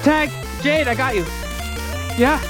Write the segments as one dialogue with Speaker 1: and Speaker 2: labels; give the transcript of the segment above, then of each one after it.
Speaker 1: Tag! Jade, I got you. Yeah?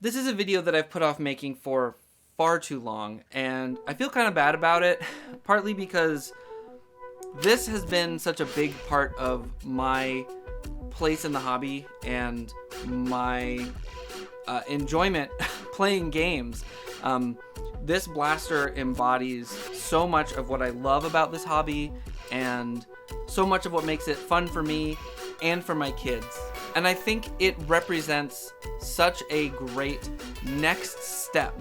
Speaker 1: This is a video that I've put off making for far too long, and I feel kind of bad about it, partly because this has been such a big part of my place in the hobby and my enjoyment playing games. This blaster embodies so much of what I love about this hobby and so much of what makes it fun for me and for my kids. And I think it represents such a great next step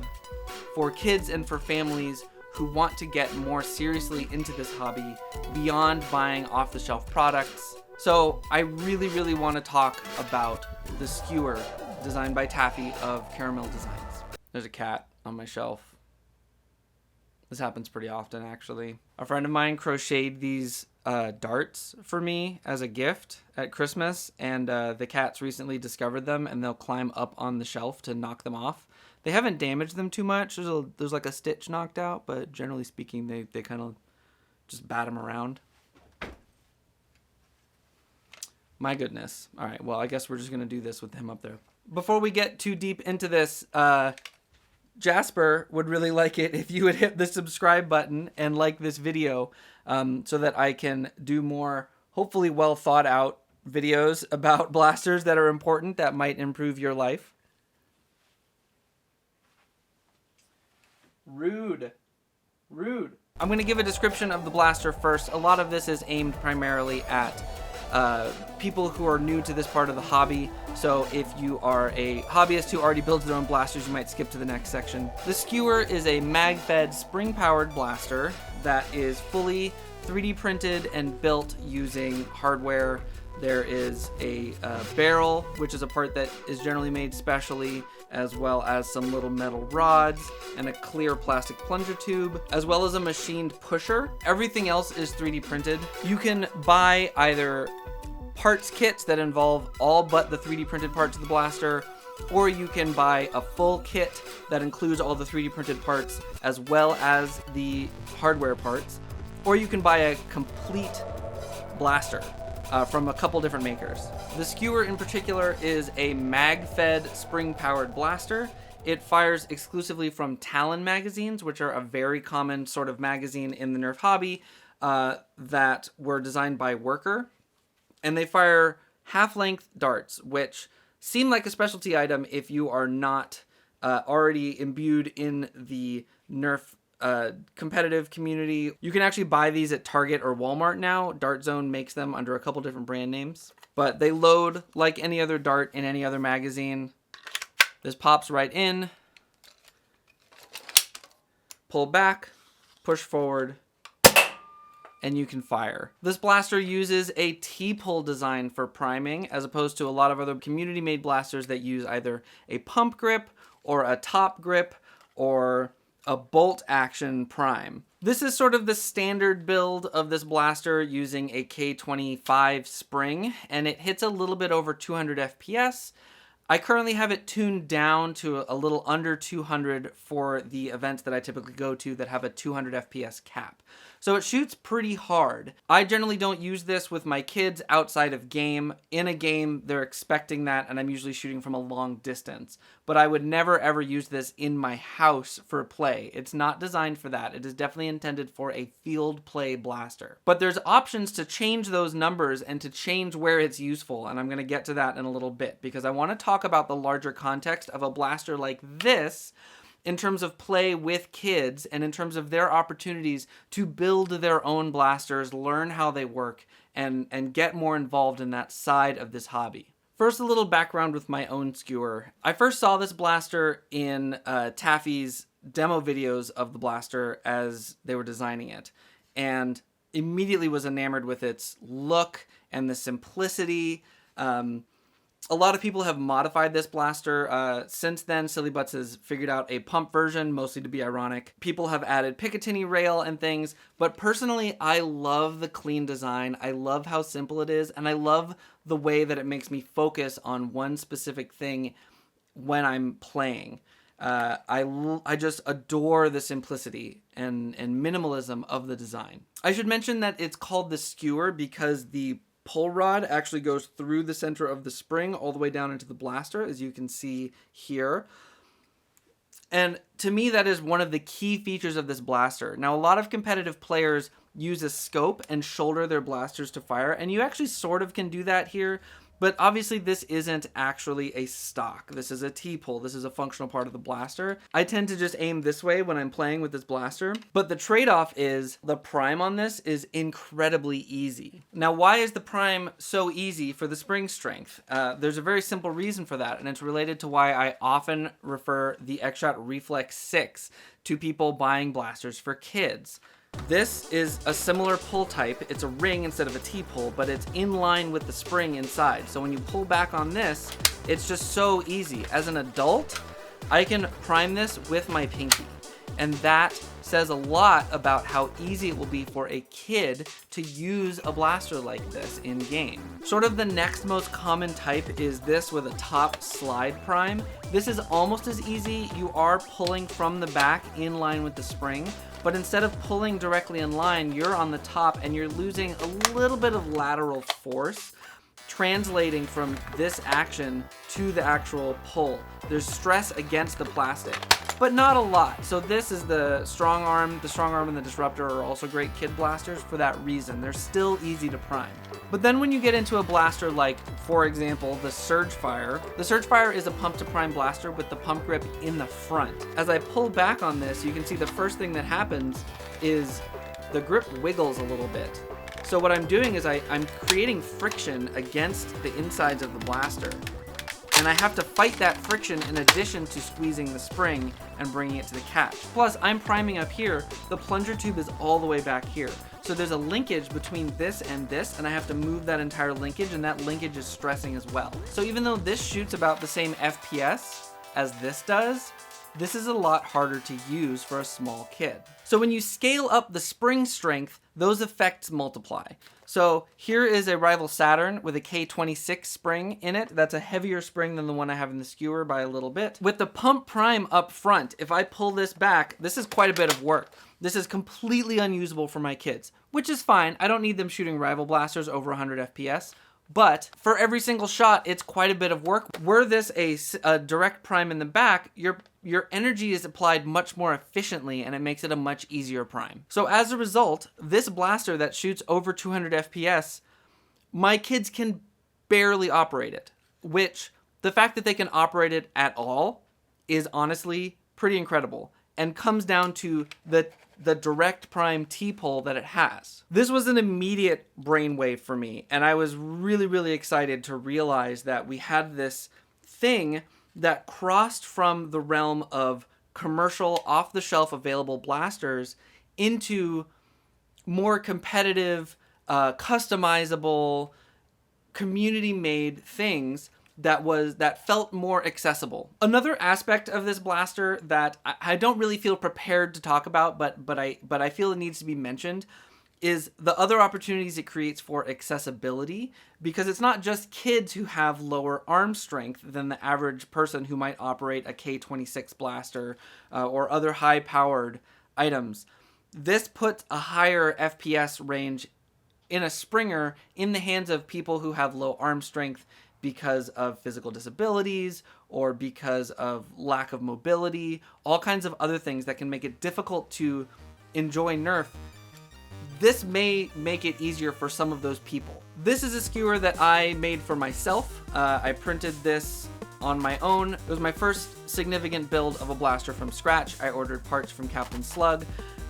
Speaker 1: for kids and for families who want to get more seriously into this hobby beyond buying off-the-shelf products. So I really want to talk about the Skewer, designed by Taffy of Charamile Designs. There's a cat on my shelf. This happens pretty often, actually. A friend of mine crocheted these darts for me as a gift at Christmas, and the cats recently discovered them, and they'll climb up on the shelf to knock them off. They haven't damaged them too much. There's like a stitch knocked out, but generally speaking, they kind of just bat them around. My goodness. All right, well, I guess we're just going to do this with him up there. Before we get too deep into this, Jasper would really like it if you would hit the subscribe button and like this video so that I can do more, hopefully well thought out videos about blasters that are important that might improve your life. Rude. I'm going to give a description of the blaster first. A lot of this is aimed primarily at people who are new to this part of the hobby. So if you are a hobbyist who already builds their own blasters, you might skip to the next section. The Skewer is a mag-fed, spring-powered blaster that is fully 3D printed and built using hardware. There is a barrel, which is a part that is generally made specially, as well as some little metal rods and a clear plastic plunger tube, as well as a machined pusher. Everything else is 3D printed. You can buy either parts kits that involve all but the 3D printed parts of the blaster, or you can buy a full kit that includes all the 3D printed parts as well as the hardware parts, or you can buy a complete blaster from a couple different makers. The Skewer in particular is a mag-fed, spring-powered blaster. It fires exclusively from Talon magazines, which are a very common sort of magazine in the Nerf hobby that were designed by Worker. And they fire half-length darts, which seem like a specialty item if you are not already imbued in the Nerf competitive community. You can actually buy these at Target or Walmart now. Dart Zone makes them under a couple different brand names. But they load like any other dart in any other magazine. This pops right in. Pull back, push forward, and you can fire. This blaster uses a T-pull design for priming, as opposed to a lot of other community-made blasters that use either a pump grip or a top grip or a bolt action prime. This is sort of the standard build of this blaster using a K25 spring, and it hits a little bit over 200 FPS. I currently have it tuned down to a little under 200 for the events that I typically go to that have a 200 FPS cap. So it shoots pretty hard. I generally don't use this with my kids outside of game. In a game, they're expecting that, and I'm usually shooting from a long distance. But I would never ever use this in my house for play. It's not designed for that. It is definitely intended for a field play blaster. But there's options to change those numbers and to change where it's useful, and I'm going to get to that in a little bit, because I want to talk about the larger context of a blaster like this in terms of play with kids and in terms of their opportunities to build their own blasters, learn how they work, and get more involved in that side of this hobby. First, a little background with my own Skewer. I first saw this blaster in Taffy's demo videos of the blaster as they were designing it, and immediately was enamored with its look and the simplicity. A lot of people have modified this blaster. Since then, Silly Butts has figured out a pump version, mostly to be ironic. People have added Picatinny rail and things, but personally, I love the clean design. I love how simple it is, and I love the way that it makes me focus on one specific thing when I'm playing. I just adore the simplicity and minimalism of the design. I should mention that it's called the skewer because the pull rod actually goes through the center of the spring all the way down into the blaster, as you can see here. And to me, that is one of the key features of this blaster. Now, a lot of competitive players use a scope and shoulder their blasters to fire, and you actually sort of can do that here, but obviously this isn't actually a stock. This is a T-pull. This is a functional part of the blaster. I tend to just aim this way when I'm playing with this blaster, but the trade-off is the prime on this is incredibly easy. Now, why is the prime so easy for the spring strength? There's a very simple reason for that, and it's related to why I often refer the X-Shot Reflex 6 to people buying blasters for kids. This is a similar pull type. It's a ring instead of a T-pull, but it's in line with the spring inside. So when you pull back on this, it's just so easy. As an adult, I can prime this with my pinky, and that says a lot about how easy it will be for a kid to use a blaster like this in game. Sort of the next most common type is this with a top slide prime. This is almost as easy. You are pulling from the back in line with the spring, but instead of pulling directly in line, you're on the top and you're losing a little bit of lateral force, translating from this action to the actual pull. There's stress against the plastic, but not a lot. So this is the strong arm. The strong arm and the disruptor are also great kid blasters for that reason. They're still easy to prime. But then when you get into a blaster like, for example, the Surgefire is a pump to prime blaster with the pump grip in the front. As I pull back on this, you can see the first thing that happens is the grip wiggles a little bit. So what I'm doing is I'm creating friction against the insides of the blaster, and I have to fight that friction in addition to squeezing the spring and bringing it to the catch. Plus, I'm priming up here. The plunger tube is all the way back here. So there's a linkage between this, and I have to move that entire linkage, and that linkage is stressing as well. So even though this shoots about the same FPS as this does, this is a lot harder to use for a small kid. So when you scale up the spring strength, those effects multiply. So here is a rival Saturn with a K26 spring in it. That's a heavier spring than the one I have in the Skewer by a little bit. With the pump prime up front, if I pull this back, this is quite a bit of work. This is completely unusable for my kids, which is fine. I don't need them shooting rival blasters over 100 FPS. But for every single shot, it's quite a bit of work. Were this a direct prime in the back, your energy is applied much more efficiently, and it makes it a much easier prime. So as a result, this blaster that shoots over 200 FPS, my kids can barely operate it, which the fact that they can operate it at all is honestly pretty incredible, and comes down to the direct prime T-pull that it has. This was an immediate brainwave for me, and I was really, really excited to realize that we had this thing that crossed from the realm of commercial, off-the-shelf available blasters into more competitive, customizable, community-made things that felt more accessible. Another aspect of this blaster that I don't really feel prepared to talk about, but I feel it needs to be mentioned, is the other opportunities it creates for accessibility, because it's not just kids who have lower arm strength than the average person who might operate a K26 blaster or other high-powered items. This puts a higher FPS range in a Springer in the hands of people who have low arm strength because of physical disabilities or because of lack of mobility, all kinds of other things that can make it difficult to enjoy Nerf. This may make it easier for some of those people. This is a skewer that I made for myself. I printed this on my own. It was my first significant build of a blaster from scratch. I ordered parts from Captain Slug.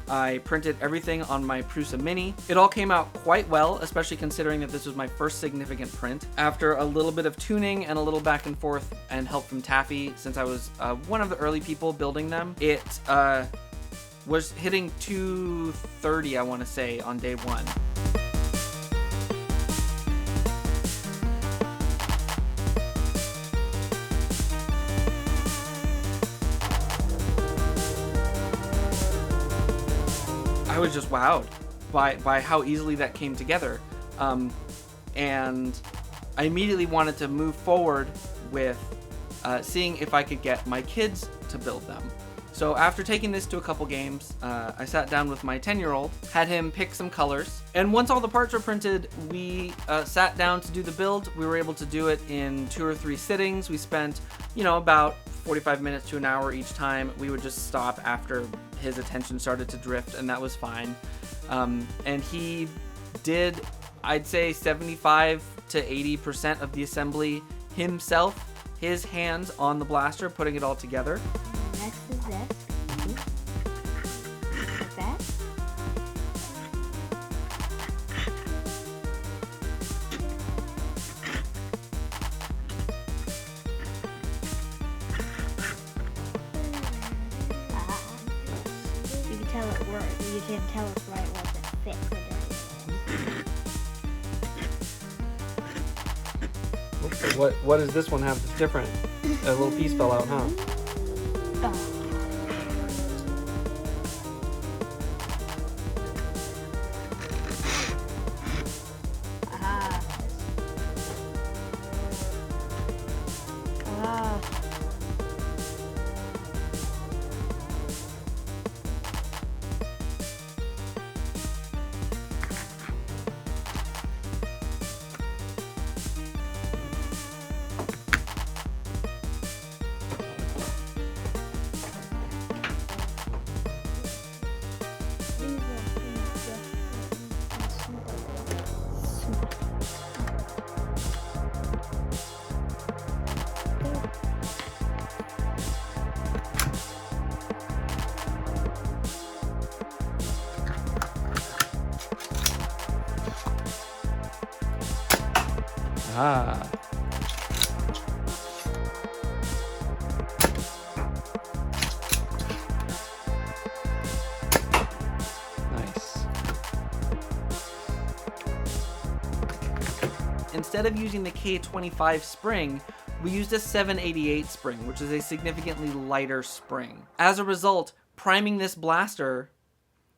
Speaker 1: I printed everything on my Prusa Mini. It all came out quite well, especially considering that this was my first significant print. After a little bit of tuning and a little back and forth and help from Taffy, since I was one of the early people building them, it was hitting 230, I want to say, on day one. I was just wowed by how easily that came together. And I immediately wanted to move forward with seeing if I could get my kids to build them. So after taking this to a couple games, I sat down with my 10-year-old, had him pick some colors, and once all the parts were printed, we sat down to do the build. We were able to do it in 2 or 3 sittings. We spent, about 45 minutes to an hour each time. We would just stop after his attention started to drift, and that was fine. And he did, I'd say, 75 to 80% of the assembly himself, his hands on the blaster, putting it all together.
Speaker 2: Next is this. Like that. You can tell it worked. You can tell us why it wasn't fit for
Speaker 1: What does this one have that's different? A little piece fell out, huh?
Speaker 2: Oh.
Speaker 1: Ah. Nice. Instead of using the K25 spring, we used a 788 spring, which is a significantly lighter spring. As a result, priming this blaster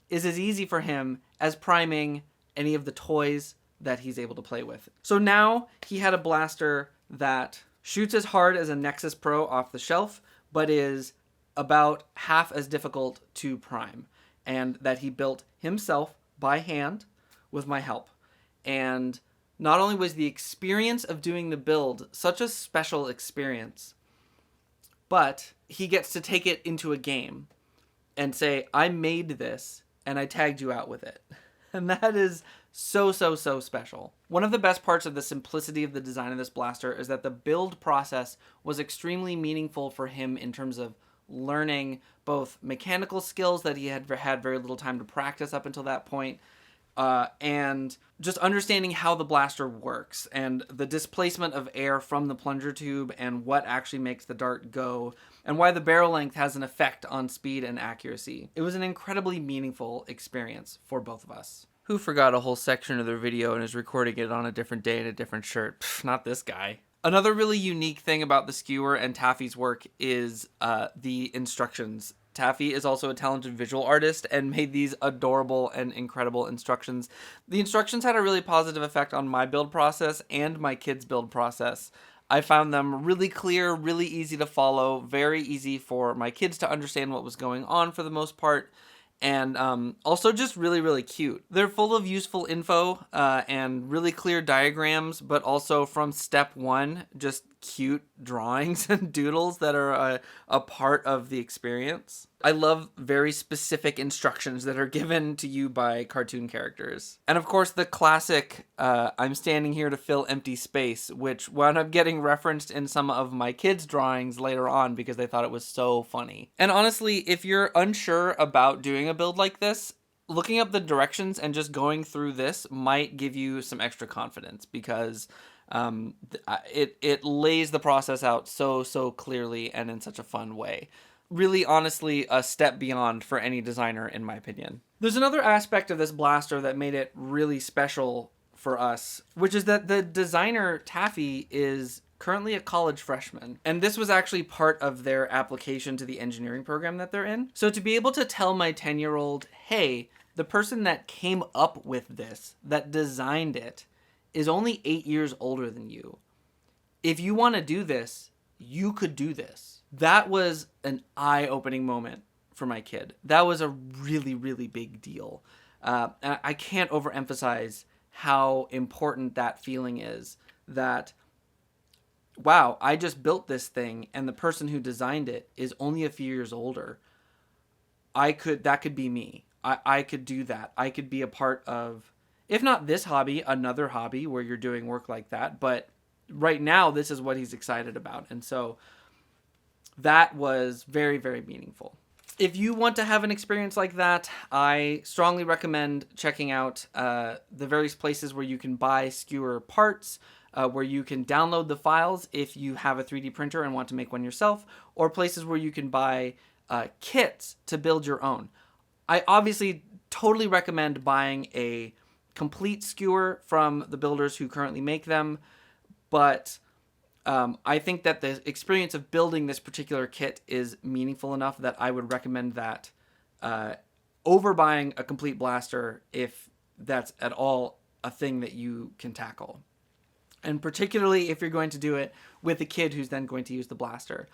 Speaker 1: is as easy for him as priming any of the toys that he's able to play with. So now he had a blaster that shoots as hard as a Nexus Pro off the shelf, but is about half as difficult to prime, and that he built himself by hand with my help. And not only was the experience of doing the build such a special experience, but he gets to take it into a game and say, I made this and I tagged you out with it. And that is so special. One of the best parts of the simplicity of the design of this blaster is that the build process was extremely meaningful for him in terms of learning both mechanical skills that he had very little time to practice up until that point, and just understanding how the blaster works and the displacement of air from the plunger tube and what actually makes the dart go and why the barrel length has an effect on speed and accuracy. It was an incredibly meaningful experience for both of us. Who forgot a whole section of their video and is recording it on a different day in a different shirt? Pff, not this guy. Another really unique thing about the Skewer and Taffy's work is the instructions. Taffy is also a talented visual artist and made these adorable and incredible instructions. The instructions had a really positive effect on my build process and my kids' build process. I found them really clear, really easy to follow, very easy for my kids to understand what was going on for the most part, and also just really cute. They're full of useful info and really clear diagrams, but also from step one, just cute drawings and doodles that are a part of the experience. I love very specific instructions that are given to you by cartoon characters. And of course, the classic, I'm standing here to fill empty space, which wound up getting referenced in some of my kids' drawings later on because they thought it was so funny. And honestly, if you're unsure about doing a build like this, looking up the directions and just going through this might give you some extra confidence because it lays the process out so clearly and in such a fun way. Really, honestly, a step beyond for any designer, in my opinion. There's another aspect of this blaster that made it really special for us, which is that the designer, Taffy, is currently a college freshman. And this was actually part of their application to the engineering program that they're in. So to be able to tell my 10-year-old, hey, the person that came up with this, that designed it, is only 8 years older than you. If you want to do this, you could do this. That was an eye-opening moment for my kid. That was a really, really big deal. And I can't overemphasize how important that feeling is, that, wow, I just built this thing and the person who designed it is only a few years older. That could be me. I could do that. I could be a part of, if not this hobby, another hobby where you're doing work like that. But right now, this is what he's excited about. And so that was very, very meaningful. If you want to have an experience like that, I strongly recommend checking out the various places where you can buy skewer parts, where you can download the files if you have a 3D printer and want to make one yourself, or places where you can buy kits to build your own. I obviously totally recommend buying a complete skewer from the builders who currently make them, but I think that the experience of building this particular kit is meaningful enough that I would recommend that over buying a complete blaster if that's at all a thing that you can tackle. And particularly if you're going to do it with a kid who's then going to use the blaster.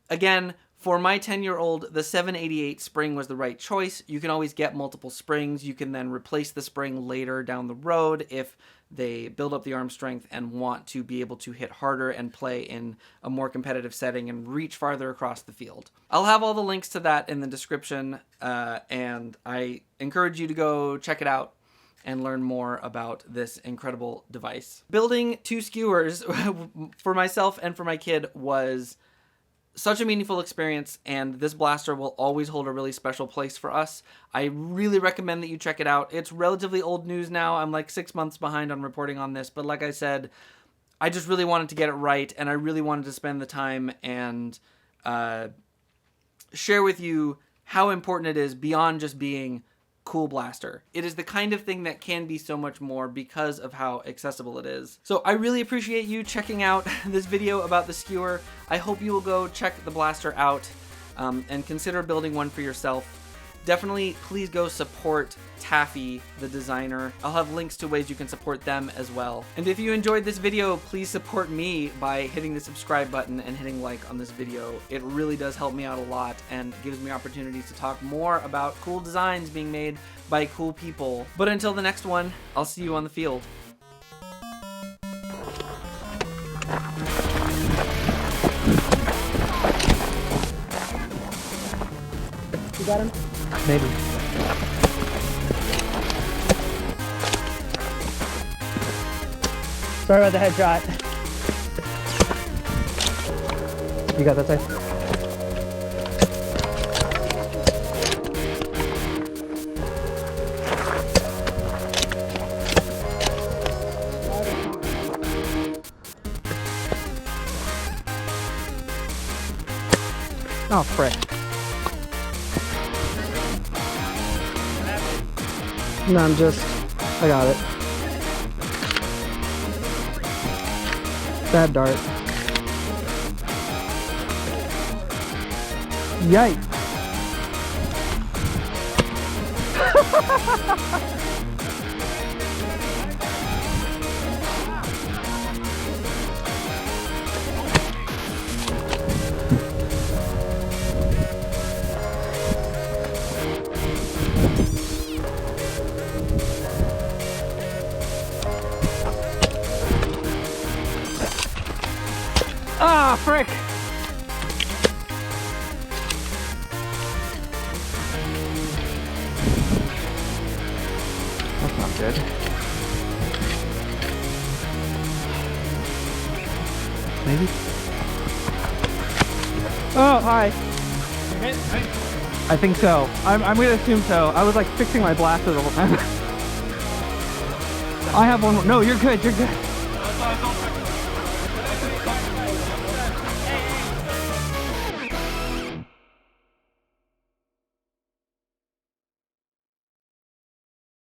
Speaker 1: Again, for my 10-year-old, the 788 spring was the right choice. You can always get multiple springs. You can then replace the spring later down the road if they build up the arm strength and want to be able to hit harder and play in a more competitive setting and reach farther across the field. I'll have all the links to that in the description, and I encourage you to go check it out and learn more about this incredible device. Building 2 skewers for myself and for my kid was such a meaningful experience, and this blaster will always hold a really special place for us. I really recommend that you check it out. It's relatively old news now. I'm like 6 months behind on reporting on this, but like I said, I just really wanted to get it right, and I really wanted to spend the time and share with you how important it is beyond just being cool blaster. It is the kind of thing that can be so much more because of how accessible it is. So I really appreciate you checking out this video about the skewer. I hope you will go check the blaster out and consider building one for yourself. Definitely, please go support Taffy, the designer. I'll have links to ways you can support them as well. And if you enjoyed this video, please support me by hitting the subscribe button and hitting like on this video. It really does help me out a lot and gives me opportunities to talk more about cool designs being made by cool people. But until the next one, I'll see you on the field.
Speaker 3: You got him?
Speaker 4: Maybe.
Speaker 3: Sorry about the headshot.
Speaker 4: You got that side? Oh, frick. No, I got it. Bad dart. Yikes. Ah, frick! That's not good. Maybe? Oh, hi. I think so. I'm gonna assume so. I was like fixing my blaster the whole time. I have one more. No, you're good, you're good.